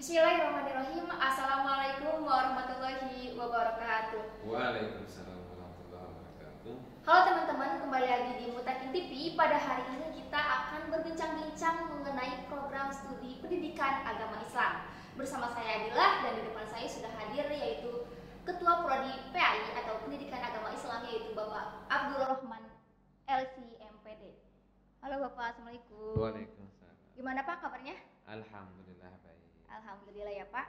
Bismillahirrahmanirrahim. Assalamualaikum warahmatullahi wabarakatuh. Waalaikumsalam warahmatullahi wabarakatuh. Halo teman-teman, kembali lagi di Mutakin TV. Pada hari ini kita akan berbincang-bincang mengenai program studi pendidikan agama Islam. Bersama saya Adilah dan di depan saya sudah hadir yaitu Ketua Prodi PAI atau Pendidikan Agama Islam yaitu Bapak Abdul Rahman LC-MPD. Halo Bapak, Assalamualaikum. Waalaikumsalam. Gimana Pak kabarnya? Alhamdulillah baik. Alhamdulillah ya Pak.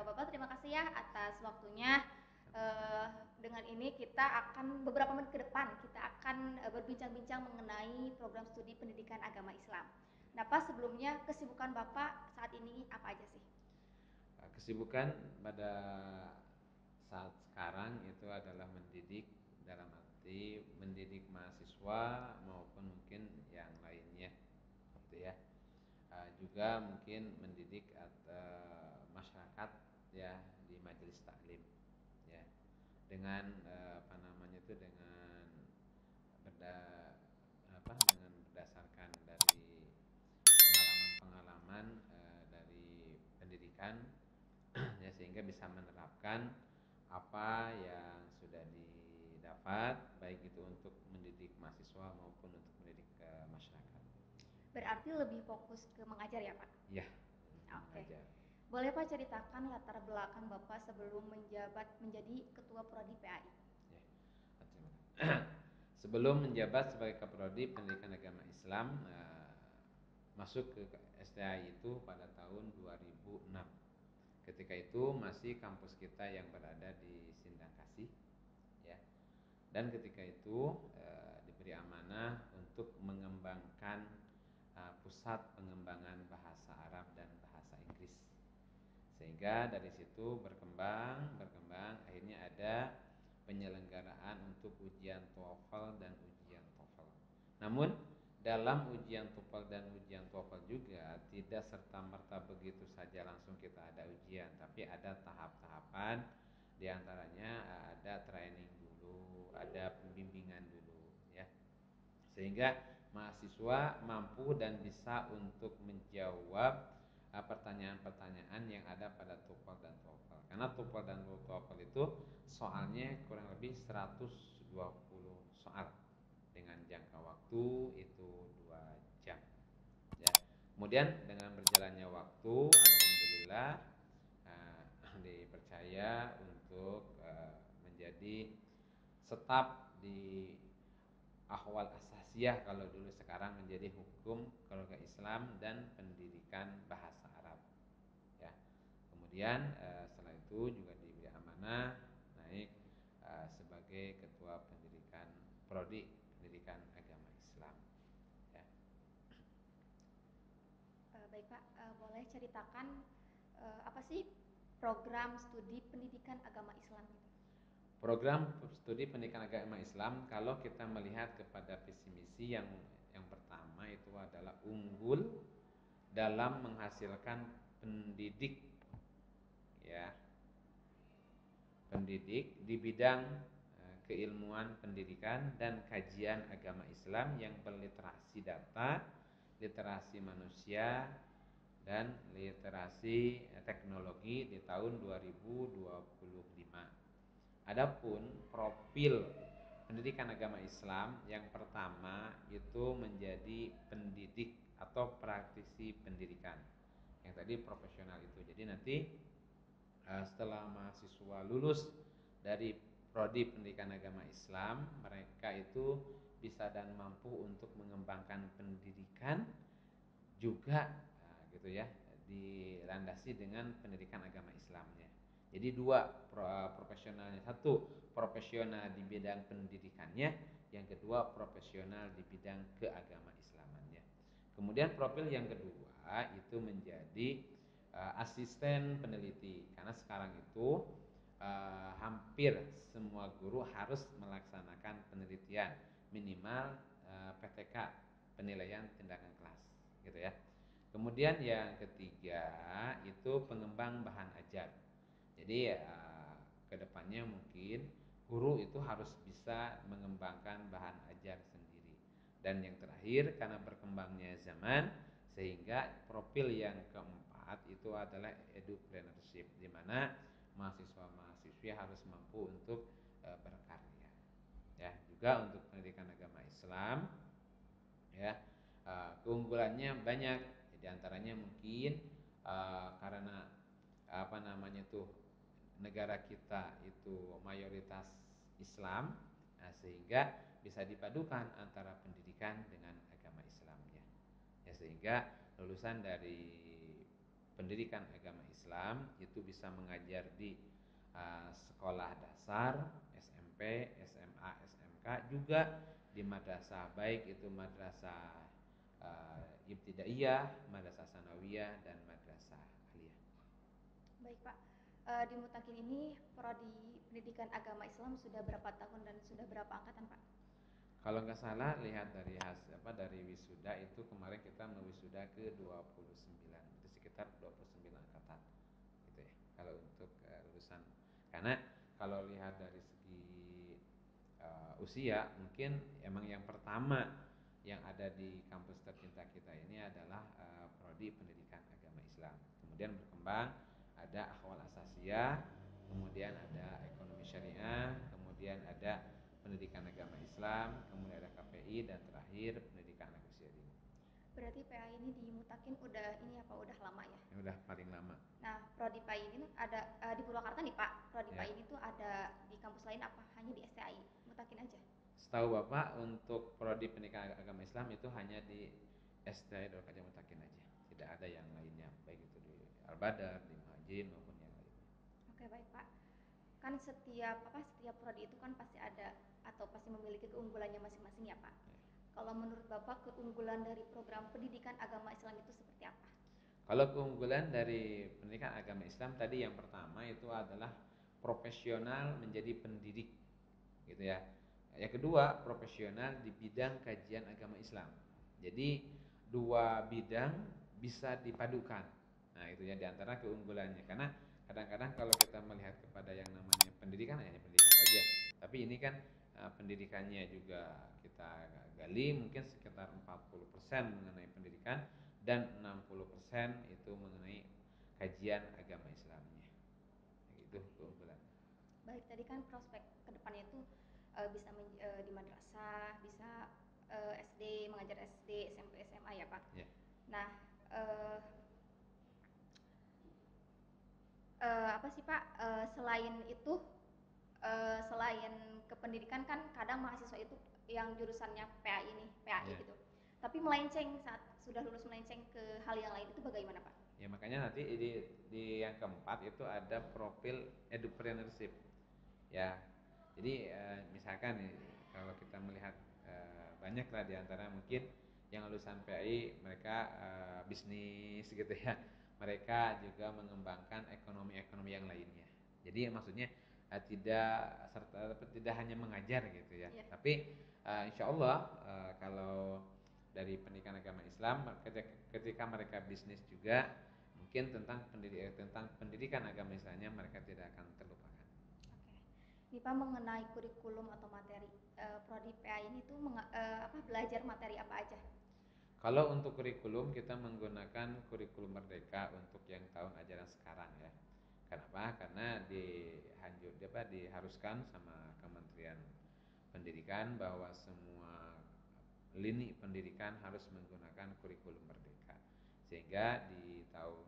Bapak terima kasih ya atas waktunya. Dengan ini kita akan beberapa menit ke depan kita akan berbincang-bincang mengenai program studi pendidikan agama Islam. Nah Pak, sebelumnya kesibukan Bapak saat ini apa aja sih? Kesibukan pada saat sekarang itu adalah mendidik, dalam arti mendidik mahasiswa maupun mungkin yang lainnya gitu ya. Juga mungkin mendidik masyarakat ya di majelis taklim ya, dengan dengan berda, dengan berdasarkan dari pengalaman-pengalaman dari pendidikan ya, sehingga bisa menerapkan apa yang sudah didapat baik itu untuk mendidik mahasiswa maupun untuk mendidik masyarakat. Berarti lebih fokus ke mengajar ya Pak? Iya. Oke. Boleh Pak ceritakan latar belakang Bapak sebelum menjabat menjadi Ketua Prodi PAI? Ya. Sebelum menjabat sebagai Kaprodi Pendidikan Agama Islam, masuk ke STAI itu pada tahun 2006. Ketika itu masih kampus kita yang berada di Sindang Kasih ya. Dan ketika itu diberi amanah untuk mengembangkan pusat pengembangan bahasa Arab dan bahasa Inggris. Sehingga dari situ berkembang akhirnya ada penyelenggaraan untuk ujian TOEFL dan ujian TOEFL. Namun dalam ujian TOEFL dan ujian TOEFL juga tidak serta-merta begitu saja langsung kita ada ujian, tapi ada tahap-tahapan. Di antaranya ada training dulu, ada pembimbingan dulu ya. Sehingga mahasiswa mampu dan bisa untuk menjawab pertanyaan-pertanyaan yang ada pada TOEFL dan TOEFL. Karena TOEFL dan TOEFL itu soalnya kurang lebih 120 soal dengan jangka waktu itu 2 jam ya. Kemudian dengan berjalannya waktu alhamdulillah dipercaya untuk menjadi staf di Ahwal Asasiyah kalau dulu, sekarang menjadi Hukum Keluarga Islam dan Pendidikan Bahasa Arab ya. Kemudian setelah itu juga diberi amanah naik sebagai Ketua Pendidikan Prodi Pendidikan Agama Islam ya. Baik Pak, boleh ceritakan apa sih program studi pendidikan agama Islam itu? Program studi pendidikan agama Islam, kalau kita melihat kepada visi misi yang pertama itu adalah unggul dalam menghasilkan pendidik ya, pendidik di bidang keilmuan pendidikan dan kajian agama Islam yang berliterasi data, literasi manusia dan literasi teknologi di tahun 2025. Adapun profil pendidikan agama Islam yang pertama itu menjadi pendidik atau praktisi pendidikan. Yang tadi profesional itu. Jadi nanti setelah mahasiswa lulus dari prodi pendidikan agama Islam, mereka itu bisa dan mampu untuk mengembangkan pendidikan juga gitu ya, dilandasi dengan pendidikan agama Islamnya. Jadi dua profesionalnya, satu profesional di bidang pendidikannya, yang kedua profesional di bidang keagama Islamannya. Kemudian profil yang kedua itu menjadi asisten peneliti, karena sekarang itu hampir semua guru harus melaksanakan penelitian minimal PTK, penilaian tindakan kelas gitu ya. Kemudian yang ketiga itu pengembang bahan ajar. Jadi kedepannya mungkin guru itu harus bisa mengembangkan bahan ajar sendiri. Dan yang terakhir, karena berkembangnya zaman, sehingga profil yang keempat itu adalah edupreneurship, di mana mahasiswa-mahasiswi harus mampu untuk berkarya. Ya, juga untuk pendidikan agama Islam, ya, keunggulannya banyak. Di antaranya mungkin karena negara kita itu mayoritas Islam, nah, sehingga bisa dipadukan antara pendidikan dengan agama Islamnya. Ya, sehingga lulusan dari pendidikan agama Islam itu bisa mengajar di sekolah dasar, SMP, SMA, SMK, juga di madrasah, baik itu madrasah ibtidaiyah, madrasah sanawiyah, dan madrasah aliyah. Baik Pak, di Mutakin ini prodi pendidikan agama Islam sudah berapa tahun dan sudah berapa angkatan Pak? Kalau nggak salah lihat dari wisuda itu kemarin kita mewisuda ke 29, itu sekitar 29 angkatan gitu ya. Kalau untuk lulusan, karena kalau lihat dari segi usia, mungkin emang yang pertama yang ada di kampus tercinta kita ini adalah prodi pendidikan agama Islam. Kemudian berkembang ada akhwal asasiyah, kemudian ada ekonomi syariah, kemudian ada pendidikan agama Islam, kemudian ada KPI, dan terakhir pendidikan anak usia dini. Berarti PA ini di Mutakin udah udah lama ya? Udah paling lama. Nah, prodi PAI ini ada di Purwakarta nih Pak. Prodi Ya. PAI ini tuh ada di kampus lain apa hanya di STAI Mutakin aja? Setahu Bapak, untuk prodi pendidikan agama Islam itu hanya di STI Dorkaja Mutakin aja. Tidak ada yang lainnya, baik itu di Al-Badar, di Muhajir maupun yang lainnya. Oke, baik Pak. Kan setiap prodi itu kan pasti ada atau pasti memiliki keunggulannya masing-masing ya Pak. Ya. Kalau menurut Bapak keunggulan dari program pendidikan agama Islam itu seperti apa? Kalau keunggulan dari pendidikan agama Islam tadi, yang pertama itu adalah profesional menjadi pendidik, gitu ya. Yang kedua, profesional di bidang kajian agama Islam. Jadi dua bidang bisa dipadukan. Nah, itu ya diantara keunggulannya. Karena kadang-kadang kalau kita melihat kepada yang namanya pendidikan, hanya pendidikan saja. Tapi ini kan pendidikannya juga kita gali mungkin sekitar 40% mengenai pendidikan, dan 60% itu mengenai kajian agama Islamnya. Itu keunggulan. Baik, tadi kan prospek kedepannya itu bisa di madrasah, bisa SD, mengajar SD, SMP, SMA ya Pak. Ya. Nah, apa sih Pak, selain itu, selain kependidikan kan kadang mahasiswa itu yang jurusannya PAI Ya. gitu, tapi melenceng saat sudah lulus, melenceng ke hal yang lain, itu bagaimana Pak? Ya, makanya nanti di yang keempat itu ada profil edupreneurship. Ya, jadi misalkan nih, kalau kita melihat banyak lah diantara mungkin yang lulusan PAI, mereka bisnis gitu ya, mereka juga mengembangkan ekonomi-ekonomi yang lainnya. Jadi maksudnya tidak hanya mengajar gitu ya, Yeah. tapi insya Allah kalau dari pendidikan agama Islam, ketika mereka bisnis juga, mungkin tentang pendidikan agama Islamnya mereka tidak akan terlupakan. Oke. Ini Pak, mengenai kurikulum atau materi prodi PA ini tuh belajar materi apa aja? Kalau untuk kurikulum, kita menggunakan kurikulum Merdeka untuk yang tahun ajaran sekarang ya. Kenapa? Karena diharuskan sama Kementerian Pendidikan bahwa semua lini pendidikan harus menggunakan kurikulum Merdeka. Sehingga di tahun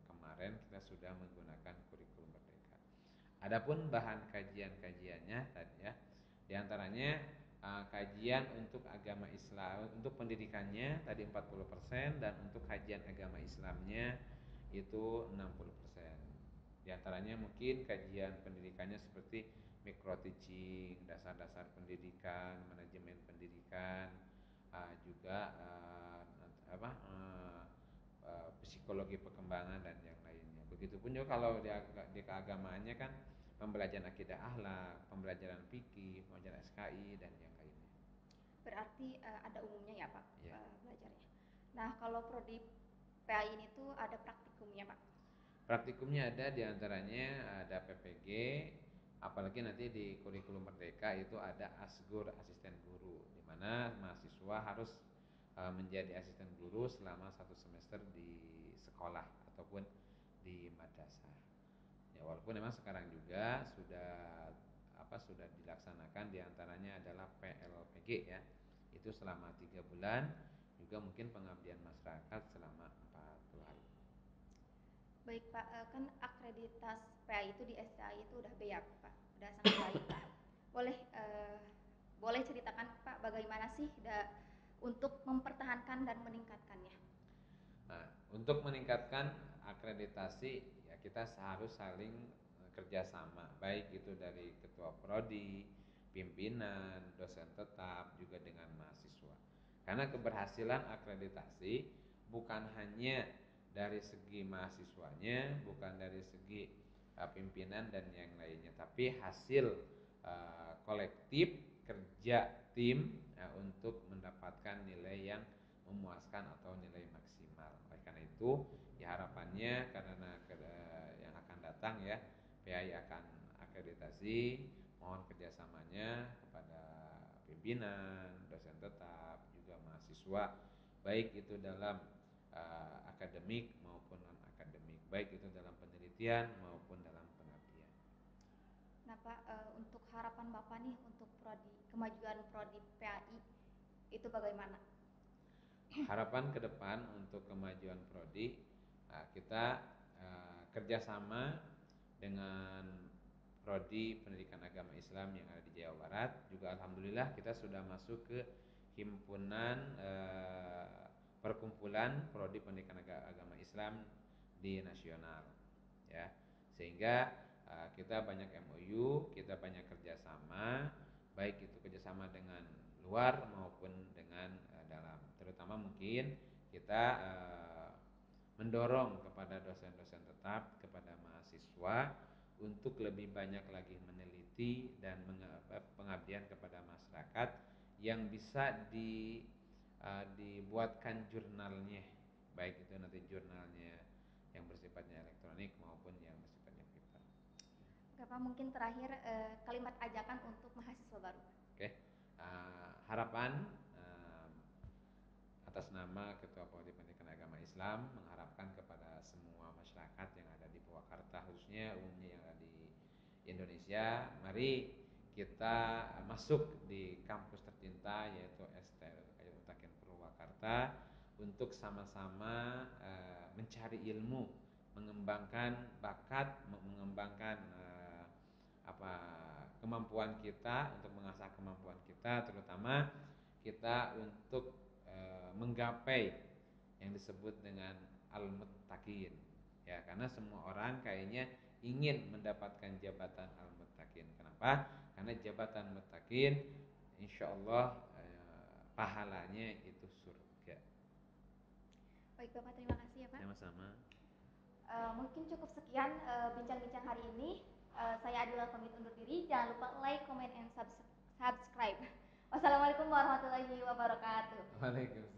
kemarin kita sudah menggunakan kurikulum Merdeka. Adapun bahan kajian-kajiannya tadi ya, diantaranya kajian untuk agama Islam, untuk pendidikannya tadi 40%, dan untuk kajian agama Islamnya itu 60%. Di antaranya mungkin kajian pendidikannya seperti micro teaching, dasar-dasar pendidikan, manajemen pendidikan, juga psikologi perkembangan dan yang lainnya. Begitupun juga kalau di keagamaannya kan pembelajaran akidah akhlak, pembelajaran fikih, pembelajaran SKI, dan yang lainnya. Berarti ada umumnya ya Pak, Ya. belajarnya. Nah, kalau prodi PA ini tuh ada praktikumnya Pak? Praktikumnya ada, diantaranya ada PPG, apalagi nanti di kurikulum Merdeka itu ada ASGUR, asisten guru, di mana mahasiswa harus menjadi asisten guru selama 1 semester di sekolah ataupun di madrasah. Ya, walaupun memang sekarang juga sudah dilaksanakan, diantaranya adalah PLPG ya, itu selama 3 bulan, juga mungkin pengabdian masyarakat selama 4 hari. Baik Pak, kan akreditas PAI itu di SCAI itu udah B ya Pak, udah sangat baik Pak. Boleh ceritakan Pak bagaimana sih untuk mempertahankan dan meningkatkannya? Nah, untuk meningkatkan akreditasi ya kita harus saling kerjasama, baik itu dari ketua prodi, pimpinan, dosen tetap, juga dengan mahasiswa. Karena keberhasilan akreditasi bukan hanya dari segi mahasiswanya, bukan dari segi pimpinan dan yang lainnya, tapi hasil kolektif kerja tim untuk mendapatkan nilai yang memuaskan atau nilai maksimal. Oleh karena itu, ya harapannya karena yang akan datang ya, PAI akan akreditasi, mohon kerjasamanya kepada pimpinan, dosen tetap, juga mahasiswa, baik itu dalam akademik maupun non akademik, baik itu dalam penelitian maupun dalam pengabdian. Nah Pak, untuk harapan Bapak nih untuk kemajuan prodi PAI itu bagaimana? Harapan ke depan untuk kemajuan prodi, kita kerjasama dengan prodi pendidikan agama Islam yang ada di Jawa Barat. Juga alhamdulillah kita sudah masuk ke himpunan perkumpulan prodi pendidikan agama Islam di nasional ya, sehingga kita banyak MOU, kita banyak kerjasama, baik itu kerjasama dengan luar maupun dengan dalam. Terutama mungkin kita mendorong kepada dosen-dosen tetap, kepada mahasiswa untuk lebih banyak lagi meneliti dan pengabdian kepada masyarakat yang bisa dibuatkan jurnalnya, baik itu nanti jurnalnya yang bersifatnya elektronik maupun yang bersifatnya paper. Oke Pak, mungkin terakhir kalimat ajakan untuk mahasiswa baru. Oke, harapan atas nama Ketua Prodi Pendidikan Agama Islam mengharapkan kepada semua masyarakat yang ada di Purwakarta, khususnya umumnya yang ada di Indonesia, mari kita masuk di kampus tercinta yaitu STL Kayu Utakin Purwakarta untuk sama-sama mencari ilmu, mengembangkan bakat, mengembangkan kemampuan kita, untuk mengasah kemampuan kita, terutama kita untuk menggapai yang disebut dengan al-muttaqin ya, karena semua orang kayaknya ingin mendapatkan jabatan al-muttaqin. Kenapa? Karena jabatan muttaqin insyaallah pahalanya itu surga. Baik Bapak, terima kasih ya Pak. Sama-sama. Mungkin cukup sekian bincang-bincang hari ini. Saya Adila pamit undur diri. Jangan lupa like, comment, and subscribe. Wassalamualaikum warahmatullahi wabarakatuh. Waalaikumsalam.